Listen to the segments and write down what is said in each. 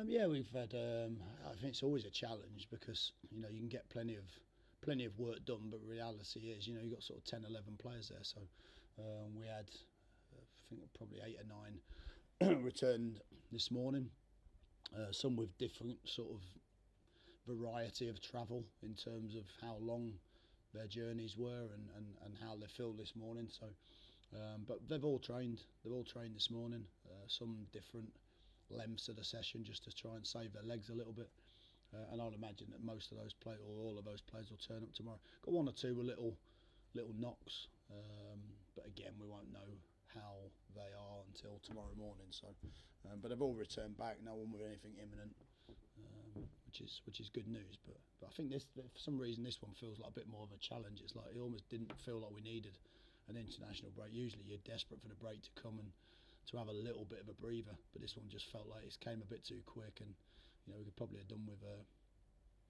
Yeah, we've had. I think it's always a challenge because you can get plenty of work done, but reality is you've got sort of 10, 11 players there. So we had, I think probably 8 or 9 returned this morning. Some with different sort of variety of travel in terms of how long their journeys were and how they feel this morning. So, but they've all trained. They've all trained this morning. Some different lengths of the session just to try and save their legs a little bit. And I'll imagine that most of those players, or all of those players, will turn up tomorrow. Got one or two with little knocks, but again, we won't know how they are until tomorrow morning. So, but they've all returned back. No one with anything imminent, which is good news. But I think this, for some reason, this one feels like a bit more of a challenge. It's like it almost didn't feel like we needed an international break. Usually, you're desperate for the break to come and to have a little bit of a breather, but this one just felt like it came a bit too quick, and we could probably have done with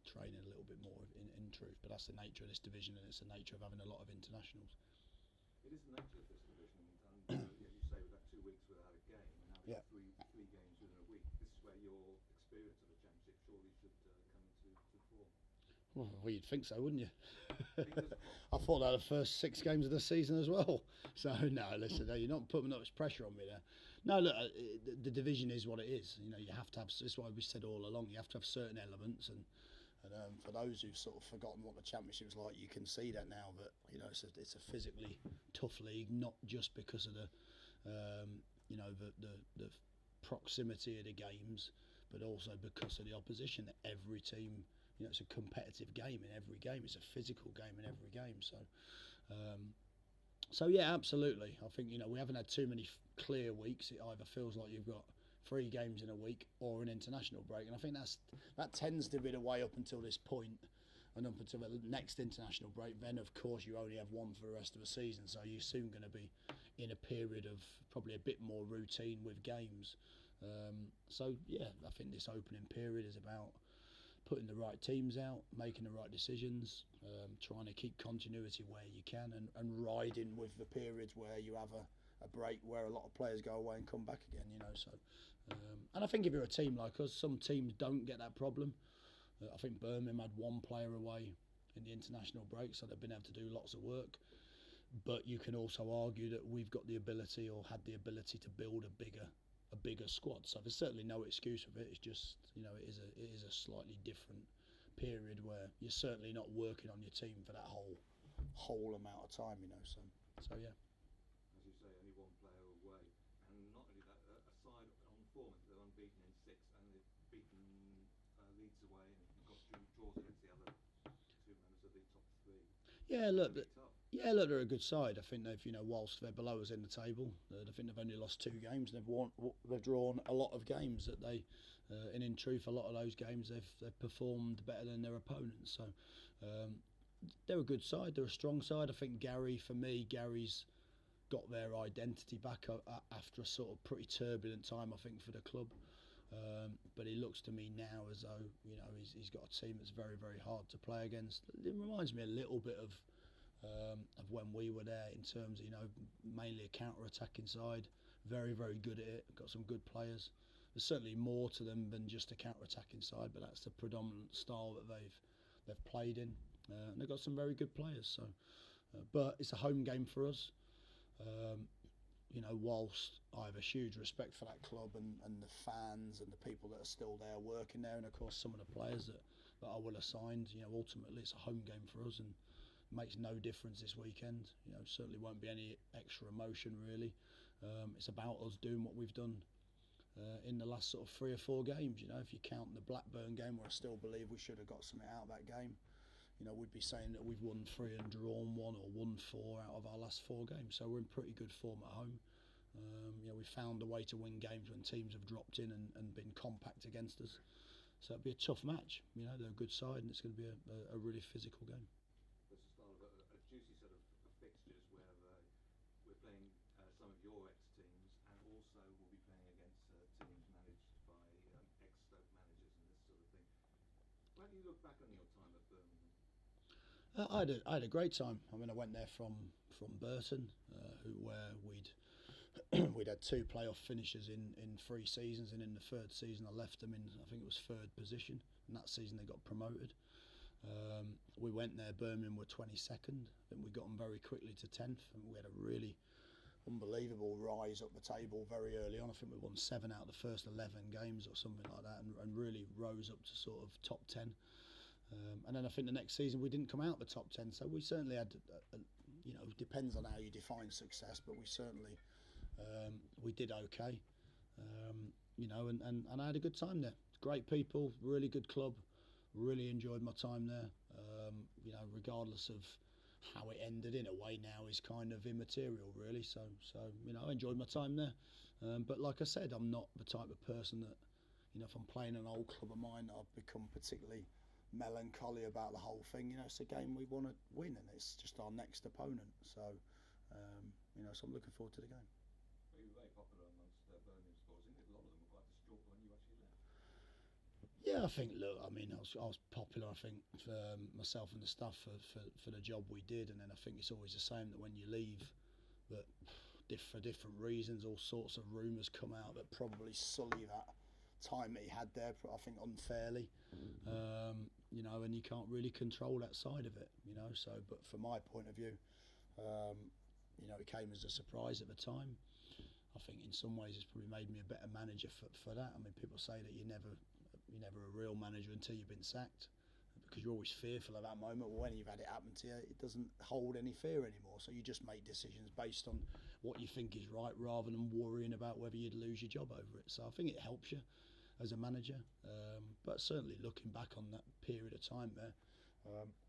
training a little bit more in truth. But that's the nature of this division, and it's the nature of having a lot of internationals. It is the nature of this division, and as you say, we've had 2 weeks without a game, and now we've got three games within a week. This is where your experience of the Championship surely should come into form. Well, you'd think so, wouldn't you? I thought that the first 6 games of the season as well. So no, listen, you're not putting much pressure on me there. No, look, the division is what it is. You have to have. This is why we said all along. You have to have certain elements, and for those who've sort of forgotten what the Championship is like, you can see that now. That it's a physically tough league, not just because of the the proximity of the games, but also because of the opposition. Every team. It's a competitive game in every game. It's a physical game in every game. So yeah, absolutely. I think we haven't had too many clear weeks. It either feels like you've got 3 games in a week or an international break, and I think that tends to be the way up until this point, and up until the next international break. Then of course you only have one for the rest of the season, so you're soon going to be in a period of probably a bit more routine with games. So yeah, I think this opening period is about putting the right teams out, making the right decisions, trying to keep continuity where you can, and riding with the periods where you have a break where a lot of players go away and come back again. So, and I think if you're a team like us, some teams don't get that problem. I think Birmingham had 1 player away in the international break, so they've been able to do lots of work. But you can also argue that we've got the ability, or had the ability, to build a bigger squad. So there's certainly no excuse for it. It's just it is a slightly different period where you're certainly not working on your team for that whole amount of time. So yeah. As you say, only 1 player away, and not only that, a side on form. They're unbeaten in 6, and they've beaten Leeds away, and you've got draws against the other 2 members of the top 3. Yeah, look, they're a good side. I think they've, whilst they're below us in the table, I think they've only lost 2 games. They've drawn a lot of games that they, and in truth, a lot of those games they've performed better than their opponents. So they're a good side. They're a strong side. I think Gary's got their identity back after a sort of pretty turbulent time, I think, for the club. But it looks to me now as though he's got a team that's very, very hard to play against. It reminds me a little bit of when we were there, in terms of mainly a counter-attacking side. Very, very good at it. Got some good players. There's certainly more to them than just a counter-attacking side, but that's the predominant style that they've played in. And they've got some very good players. So, but it's a home game for us. Whilst I have a huge respect for that club and the fans and the people that are still there working there, and of course some of the players that I will have signed, ultimately it's a home game for us, and it makes no difference this weekend. Certainly won't be any extra emotion really. It's about us doing what we've done in the last sort of 3 or 4 games. If you count the Blackburn game, where I still believe we should have got something out of that game, we'd be saying that we've won 3 and drawn 1, or won 4 out of our last 4 games. So we're in pretty good form at home. We found a way to win games when teams have dropped in and been compact against us. So it'll be a tough match. They're a good side, and it's going to be a really physical game. It's the start of a juicy set of fixtures where we're playing some of your ex-teams, and also we'll be playing against teams managed by ex-Stoke managers and this sort of thing. How do you look back on your time at Birmingham? I had a great time. I mean, I went there from Burton, where we'd we'd had 2 playoff finishes in 3 seasons, and in the 3rd season I left them in, I think it was 3rd position, and that season they got promoted. We went there, Birmingham were 22nd, and we got them very quickly to 10th, and we had a really unbelievable rise up the table very early on. I think we won 7 out of the first 11 games or something like that, and really rose up to sort of top 10. And then I think the next season we didn't come out the top 10, so we certainly had, you know, depends on how you define success, but we certainly we did okay, you know, and I had a good time there. Great people, really good club, really enjoyed my time there. You know, regardless of how it ended in a way now is kind of immaterial really, so you know, I enjoyed my time there, but like I said, I'm not the type of person that, you know, if I'm playing an old club of mine, I've become particularly melancholy about the whole thing. You know, it's a game we want to win, and it's just our next opponent, so you know, so I'm looking forward to the game. Well, you were very popular amongst Birmingham supporters. I think a lot of them were quite distraught when you actually left. Yeah, I think, look, I mean, I was popular, I think, for myself and the staff for the job we did, and then I think it's always the same that when you leave, that for different reasons, all sorts of rumours come out that probably sully that time that he had there, I think unfairly, you know, and you can't really control that side of it, you know, so, but from my point of view, you know, it came as a surprise at the time. I think in some ways it's probably made me a better manager for that. I mean, people say that you're never a real manager until you've been sacked, because you're always fearful of that moment. Well, when you've had it happen to you, it doesn't hold any fear anymore, so you just make decisions based on what you think is right rather than worrying about whether you'd lose your job over it. So I think it helps you as a manager, but certainly looking back on that period of time there,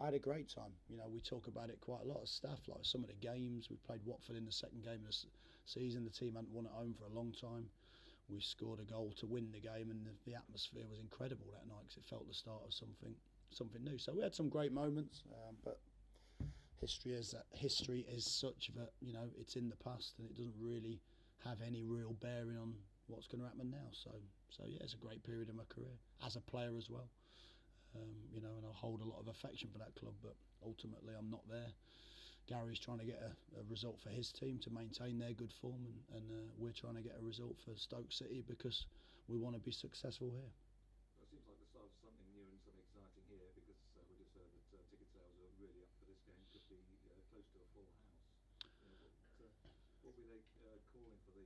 I had a great time. You know, we talk about it quite a lot as staff, like some of the games. We played Watford in the 2nd game of the season. The team hadn't won at home for a long time. We scored a goal to win the game, and the atmosphere was incredible that night because it felt the start of something new. So we had some great moments, but history is such that, you know, it's in the past and it doesn't really have any real bearing on what's going to happen now. So yeah, it's a great period of my career as a player as well. You know, and I hold a lot of affection for that club, but ultimately I'm not there. Gary's trying to get a result for his team to maintain their good form, and we're trying to get a result for Stoke City because we want to be successful here. Well, it seems like the start of something new and something exciting here, because we just heard that ticket sales are really up for this game, could be close to a full house. You know, what were they calling for the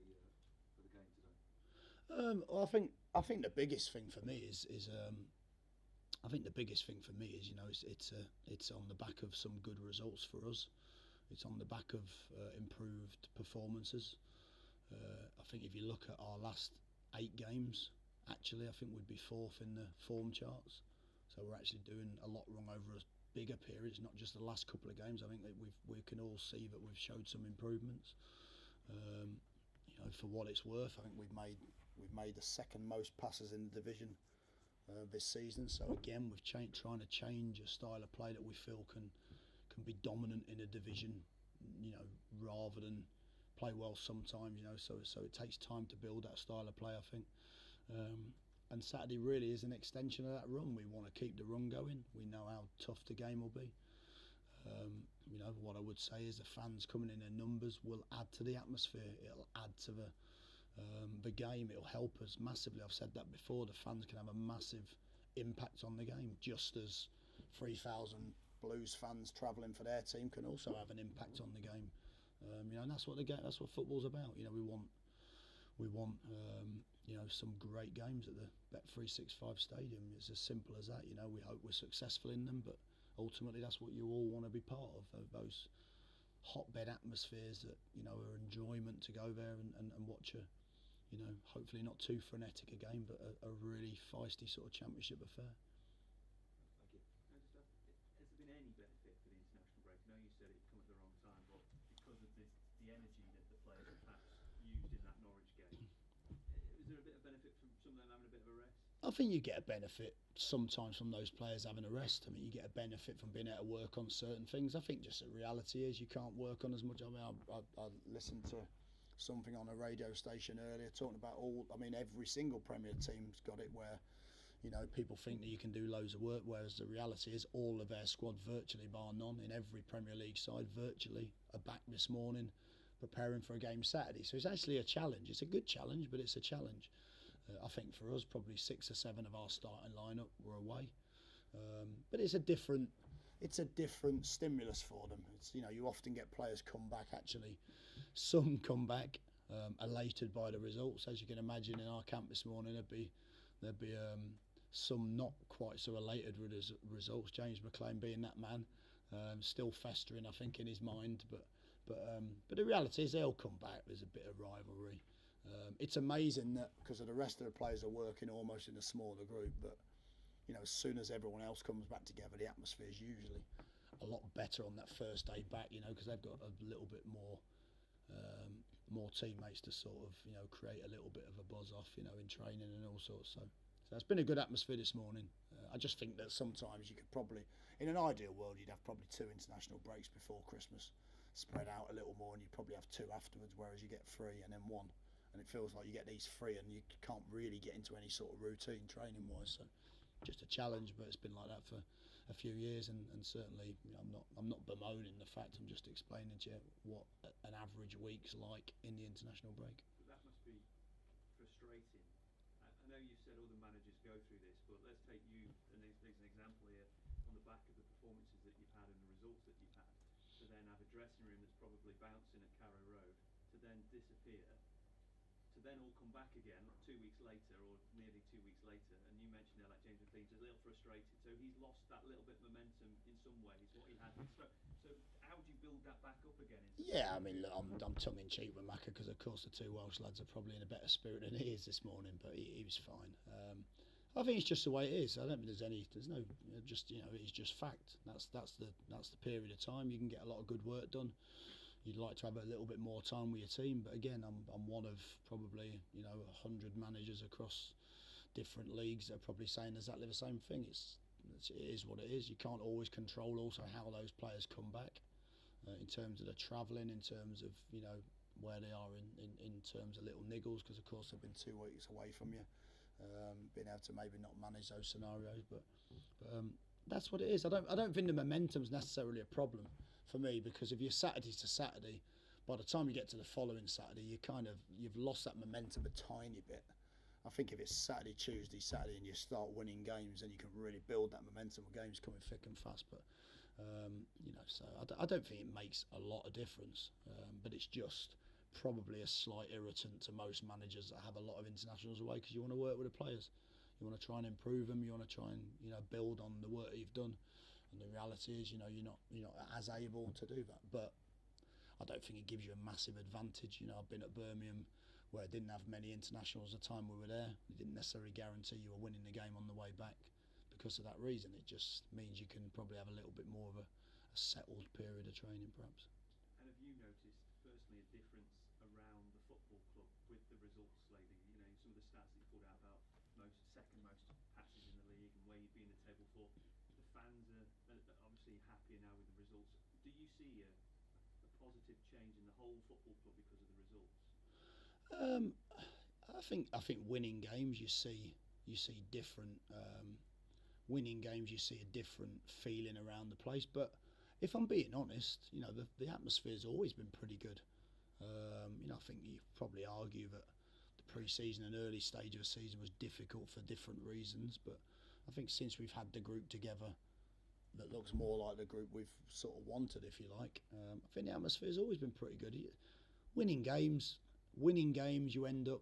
game today? Well, I think the biggest thing for me is I think the biggest thing for me is, you know, it's on the back of some good results for us. It's on the back of improved performances. I think if you look at our last 8 games, actually, I think we'd be 4th in the form charts. So we're actually doing a lot wrong over a bigger period. It's not just the last couple of games. I think that we can all see that we've showed some improvements. You know, for what it's worth, I think we've made the 2nd most passes in the division this season. So again, we've trying to change a style of play that we feel can be dominant in a division, you know, rather than play well sometimes, you know. So it takes time to build that style of play, I think. And Saturday really is an extension of that run. We want to keep the run going. We know how tough the game will be. You know, what I would say is the fans coming in numbers will add to the atmosphere. It'll add to the game. It'll help us massively. I've said that before. The fans can have a massive impact on the game, just as 3,000 Blues fans travelling for their team can also have an impact on the game. You know, and that's what football's about. You know, we want you know, some great games at the Bet365 stadium. It's as simple as that. You know, we hope we're successful in them, but ultimately that's what you all want to be part of those hotbed atmospheres that, you know, are enjoyment to go there and watch a, you know, hopefully not too frenetic a game, but a really feisty sort of championship affair. Thank you. Has there been any benefit for the international break? I know you said it come at the wrong time, but because of the energy that the players perhaps used in that Norwich game, is there a bit of benefit from some of them having a bit of a rest? I think you get a benefit sometimes from those players having a rest. I mean, you get a benefit from being able to work on certain things. I think just the reality is you can't work on as much. I mean, I listened to something on a radio station earlier talking about every single Premier team's got it where, you know, people think that you can do loads of work, whereas the reality is all of their squad, virtually bar none, in every Premier League side virtually are back this morning. preparing for a game Saturday. So it's actually a challenge. It's a good challenge, but it's a challenge. I think for us, probably 6 or 7 of our starting lineup were away, but it's a different stimulus for them. It's, you know, you often get players come back. Actually, some come back elated by the results, as you can imagine. In our camp this morning, there'd be some not quite so elated with his results. James McLean being that man, still festering, I think, in his mind. But the reality is they'll come back. There's a bit of rivalry. It's amazing that because of the rest of the players are working almost in a smaller group, but you know, as soon as everyone else comes back together, the atmosphere is usually a lot better on that first day back. You know, because they've got a little bit more teammates to sort of, you know, create a little bit of a buzz off, you know, in training and all sorts. So it's been a good atmosphere this morning. I just think that sometimes you could probably, in an ideal world, you'd have probably 2 international breaks before Christmas, spread out a little more, and you'd probably have 2 afterwards, whereas you get 3 and then 1. And it feels like you get these 3 and you can't really get into any sort of routine training wise. So just a challenge, but it's been like that for a few years, and certainly, you know, I'm not bemoaning the fact. I'm just explaining to you what an average week's like in the international break. But that must be frustrating. I know you've said other managers go through this, but let's take you, and there's an example here, on the back of the performances that you've had and the results that you've had, to then have a dressing room that's probably bouncing at Carrow Road, to then disappear, to then all come back again 2 weeks later, or nearly 2 weeks later, and you mentioned there, like James McLean's a little frustrated, so he's lost that little bit of momentum in some ways, what he had with Stoke. So how do you build that back up again? Yeah, I mean, look, I'm tongue in cheek with Macca, because of course the 2 Welsh lads are probably in a better spirit than he is this morning, but he was fine. I think it's just the way it is. I don't think there's no, just, you know, it's just fact. That's the period of time. You can get a lot of good work done. You'd like to have a little bit more time with your team, but again, I'm one of probably, you know, 100 managers across different leagues that are probably saying exactly the same thing. It is what it is. You can't always control also how those players come back, in terms of the travelling, in terms of, you know, where they are in terms of little niggles, because of course they've been 2 weeks away from you, being able to maybe not manage those scenarios, but that's what it is. I don't think the momentum's necessarily a problem for me, because if you're Saturday to Saturday, by the time you get to the following Saturday, you've lost that momentum a tiny bit. I think if it's Saturday, Tuesday, Saturday, and you start winning games, then you can really build that momentum with games coming thick and fast. But you know, so I don't think it makes a lot of difference, but it's just probably a slight irritant to most managers that have a lot of internationals away, because you want to work with the players, you want to try and improve them, you want to try and, you know, build on the work that you've done. And the reality is, you know, you're not as able to do that. But I don't think it gives you a massive advantage. You know, I've been at Birmingham where I didn't have many internationals the time we were there. It didn't necessarily guarantee you were winning the game on the way back because of that reason. It just means you can probably have a little bit more of a settled period of training, perhaps. And have you noticed personally a difference around the football club with the results lately? You know, some of the stats that you pulled out about second most passes in the league and where you'd be in the table for. The fans are obviously happier now with the results. Do you see a positive change in the whole football club because of the results? I think winning games you see different. Winning games you see a different feeling around the place. But if I'm being honest, you know, the atmosphere's always been pretty good. You know, I think you probably argue that the pre-season and early stage of the season was difficult for different reasons, but I think since we've had the group together, that looks more like the group we've sort of wanted, if you like. I think the atmosphere's always been pretty good. Winning games, you end up,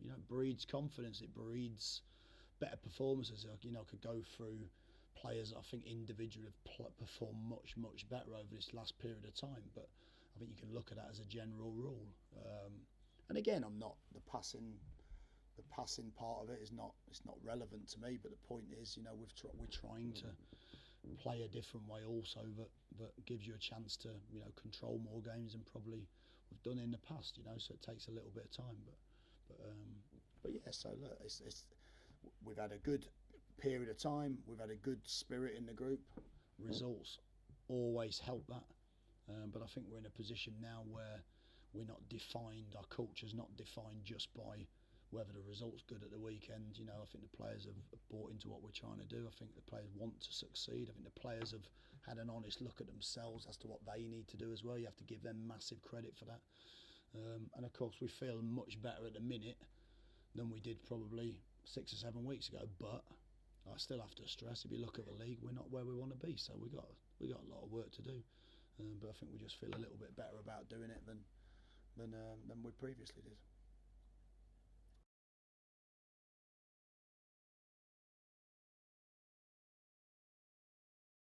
you know, breeds confidence. It breeds better performances. You know, I could go through players that I think individually have performed much better over this last period of time, but I think you can look at that as a general rule. And again, I'm not the passing part of it is not, it's not relevant to me, but the point is, you know, we're trying to play a different way also that gives you a chance to, you know, control more games than probably we've done in the past, you know, so it takes a little bit of time, but yeah, so look, we've had a good period of time, we've had a good spirit in the group. Results always help that, but I think we're in a position now where we're not defined, our culture's not defined just by whether the result's good at the weekend, you know, I think the players have bought into what we're trying to do. I think the players want to succeed. I think the players have had an honest look at themselves as to what they need to do as well. You have to give them massive credit for that. And of course, we feel much better at the minute than we did probably 6 or 7 weeks ago. But I still have to stress, if you look at the league, we're not where we want to be. So we got a lot of work to do. But I think we just feel a little bit better about doing it than we previously did.